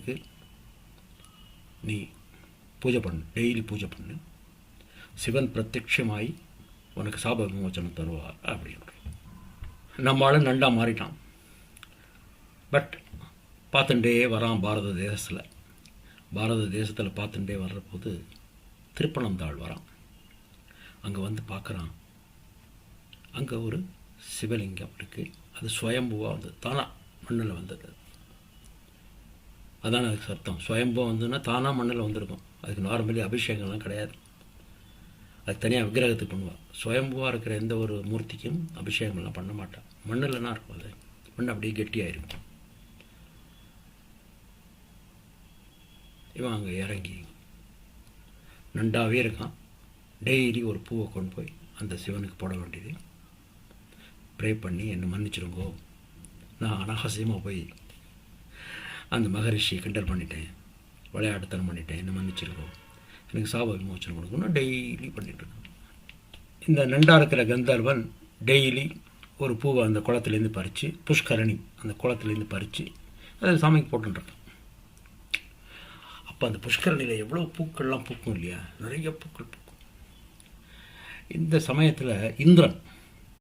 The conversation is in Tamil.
சிவனுக்கு நீ பூஜை பண்ணு, டெய்லி பூஜை பண்ணு, சிவன் பிரத்யட்சமாகி உனக்கு சாப விமோச்சனம் தருவார் அப்படின்ற. நம்மளால நண்டா மாறிட்டான். பட் பார்த்துட்டே வரான். பாரத தேசத்தில் பார்த்துட்டே வர்றபோது திருப்பனந்தாள் வரான். அங்கே வந்து பார்க்குறான். அங்கே ஒரு சிவலிங்கம் இருக்குது. அது சுயம்புவாக வந்தது, தானாக மண்ணில் வந்தது. அதான் அதுக்கு அர்த்தம். சுயம்புவாக வந்ததுன்னா தானாக மண்ணில் வந்திருக்கும். அதுக்கு நார்மலி அபிஷேகம்லாம் கிடையாது. அது தனியாக விக்கிரகத்துக்கு பண்ணுவாள். சுயம்புவாக இருக்கிற எந்த ஒரு மூர்த்திக்கும் அபிஷேகம்லாம் பண்ண மாட்டான். மண்ணில்னா இருக்கும். அது மண் அப்படியே கெட்டியாயிருக்கும். இவன் அங்கே இறங்கி நண்டாவே இருக்கான். டெய்லி ஒரு பூவை கொண்டு போய் அந்த சிவனுக்கு போட வேண்டியது. ப்ரே பண்ணி என்னை மன்னிச்சிருங்கோ, நான் அனாவசியமாக போய் அந்த மகரிஷியை கிண்டல் பண்ணிட்டேன், விளையாட்டுத்தனம் பண்ணிட்டேன், என்னை மன்னிச்சிருங்கோ, எனக்கு சாப விமோச்சனம் கொடுக்கணும் டெய்லி பண்ணிட்டுருக்கேன். இந்த நண்டா இருக்கிற கந்தர்வன் டெய்லி ஒரு பூவை அந்த குளத்துலேருந்து பறித்து, புஷ்கரணி அந்த குளத்துலேருந்து பறித்து அதை சாமிக்கு போட்டுருக்கான். அப்போ அந்த புஷ்கரணியில் எவ்வளோ பூக்கள்லாம் பூக்கும் இல்லையா, நிறைய பூக்கள் பூக்கும். இந்த சமயத்தில் இந்திரன்